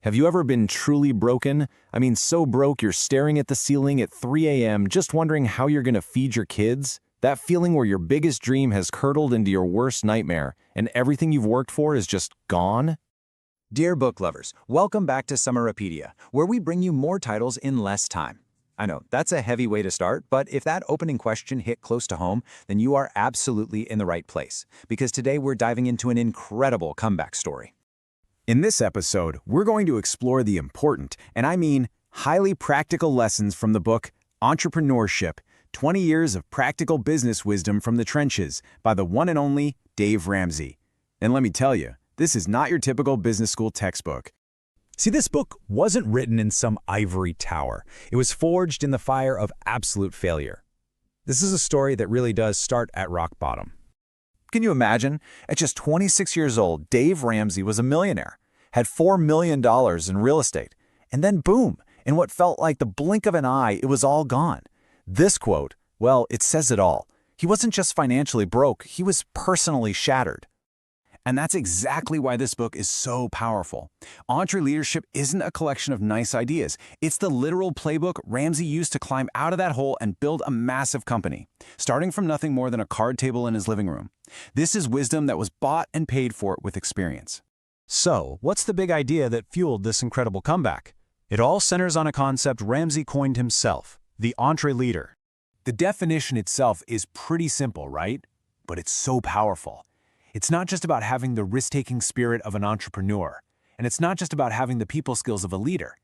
Have you ever been truly broken? I mean, so broke you're staring at the ceiling at 3 a.m. just wondering how you're going to feed your kids? That feeling where your biggest dream has curdled into your worst nightmare and everything you've worked for is just gone? Dear book lovers, welcome back to Summeripedia, where we bring you more titles in less time. I know, that's a heavy way to start, but if that opening question hit close to home, then you are absolutely in the right place, because today we're diving into an incredible comeback story. In this episode, we're going to explore the important, and I mean highly practical lessons from the book Entrepreneurship, 20 Years of Practical Business Wisdom from the Trenches by the one and only Dave Ramsey. And let me tell you, this is not your typical business school textbook. See, this book wasn't written in some ivory tower. It was forged in the fire of absolute failure. This is a story that really does start at rock bottom. Can you imagine? At just 26 years old, Dave Ramsey was a millionaire, had $4 million in real estate, and then boom, in what felt like the blink of an eye, it was all gone. This quote, well, it says it all. He wasn't just financially broke, he was personally shattered. And that's exactly why this book is so powerful. EntreLeadership isn't a collection of nice ideas. It's the literal playbook Ramsey used to climb out of that hole and build a massive company, starting from nothing more than a card table in his living room. This is wisdom that was bought and paid for with experience. So, what's the big idea that fueled this incredible comeback? It all centers on a concept Ramsey coined himself, the EntreLeader. The definition itself is pretty simple, right? But it's so powerful. It's not just about having the risk-taking spirit of an entrepreneur, and it's not just about having the people skills of a leader.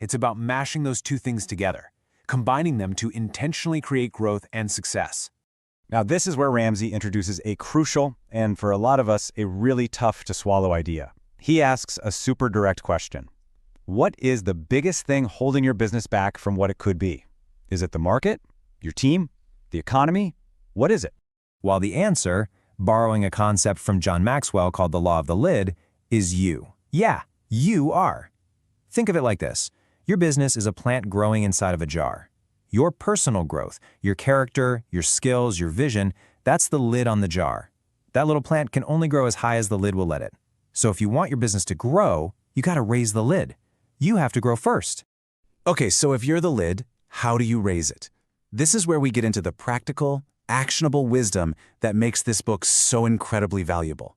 It's about mashing those two things together, combining them to intentionally create growth and success. Now, this is where Ramsey introduces a crucial, and for a lot of us, a really tough to swallow idea. He asks a super direct question. What is the biggest thing holding your business back from what it could be? Is it the market? Your team? The economy? What is it? While the answer, borrowing a concept from John Maxwell called the law of the lid, is you. Yeah, you are. Think of it like this. Your business is a plant growing inside of a jar. Your personal growth, your character, your skills, your vision, that's the lid on the jar. That little plant can only grow as high as the lid will let it. So if you want your business to grow, you got to raise the lid. You have to grow first. Okay, so if you're the lid, how do you raise it? This is where we get into the practical, actionable wisdom that makes this book so incredibly valuable.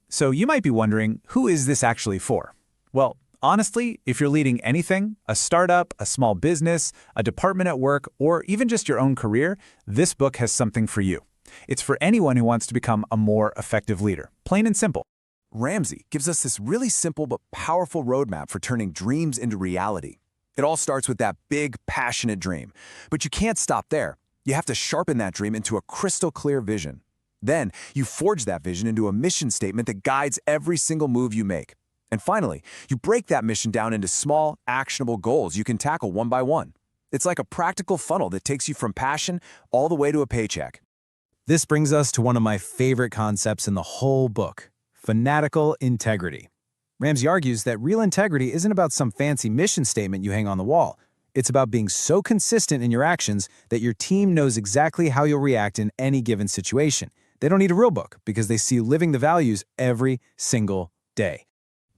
So you might be wondering, who is this actually for? Well, honestly, if you're leading anything, a startup, a small business, a department at work, or even just your own career, this book has something for you. It's for anyone who wants to become a more effective leader, plain and simple. Ramsey gives us this really simple but powerful roadmap for turning dreams into reality. It all starts with that big, passionate dream. But you can't stop there. You have to sharpen that dream into a crystal clear vision. Then, you forge that vision into a mission statement that guides every single move you make. And finally, you break that mission down into small, actionable goals you can tackle one by one. It's like a practical funnel that takes you from passion all the way to a paycheck. This brings us to one of my favorite concepts in the whole book, fanatical integrity. Ramsey argues that real integrity isn't about some fancy mission statement you hang on the wall. It's about being so consistent in your actions that your team knows exactly how you'll react in any given situation. They don't need a real book because they see you living the values every single day.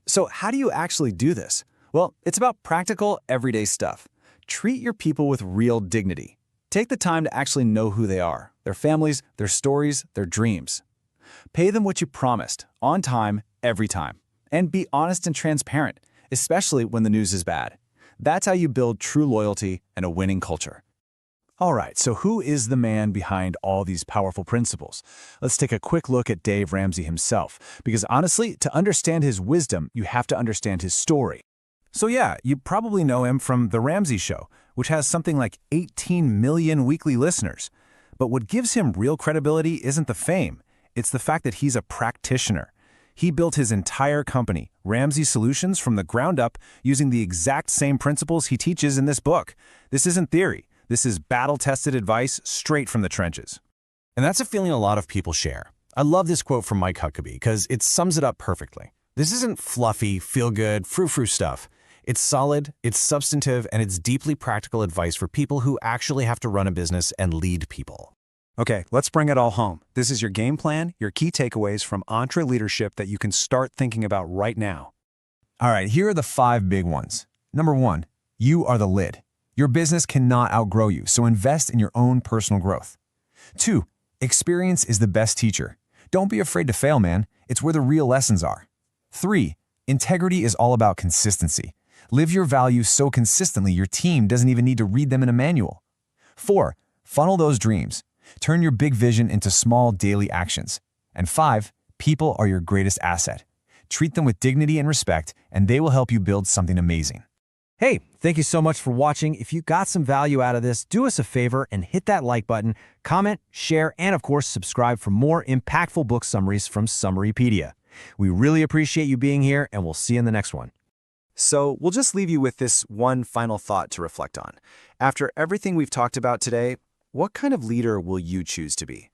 So how do you actually do this? Well, it's about practical, everyday stuff. Treat your people with real dignity. Take the time to actually know who they are, their families, their stories, their dreams. Pay them what you promised, on time, every time. And be honest and transparent, especially when the news is bad. That's how you build true loyalty and a winning culture. All right, so who is the man behind all these powerful principles? Let's take a quick look at Dave Ramsey himself, because honestly, to understand his wisdom, you have to understand his story. So yeah, you probably know him from The Ramsey Show, which has something like 18 million weekly listeners. But what gives him real credibility isn't the fame, it's the fact that he's a practitioner. He built his entire company, Ramsey Solutions, from the ground up using the exact same principles he teaches in this book. This isn't theory. This is battle-tested advice straight from the trenches. And that's a feeling a lot of people share. I love this quote from Mike Huckabee because it sums it up perfectly. This isn't fluffy, feel-good, frou-frou stuff. It's solid, it's substantive, and it's deeply practical advice for people who actually have to run a business and lead people. Okay, let's bring it all home. This is your game plan, your key takeaways from EntreLeadership that you can start thinking about right now. All right, here are the 5 big ones. Number 1, you are the lid. Your business cannot outgrow you, so invest in your own personal growth. 2, experience is the best teacher. Don't be afraid to fail, man. It's where the real lessons are. 3, integrity is all about consistency. Live your values so consistently your team doesn't even need to read them in a manual. 4, funnel those dreams. Turn your big vision into small daily actions. And 5, people are your greatest asset. Treat them with dignity and respect, and they will help you build something amazing. Hey, thank you so much for watching. If you got some value out of this, do us a favor and hit that like button, comment, share, and of course, subscribe for more impactful book summaries from Summarypedia. We really appreciate you being here, and we'll see you in the next one. So we'll just leave you with this one final thought to reflect on. After everything we've talked about today, what kind of leader will you choose to be?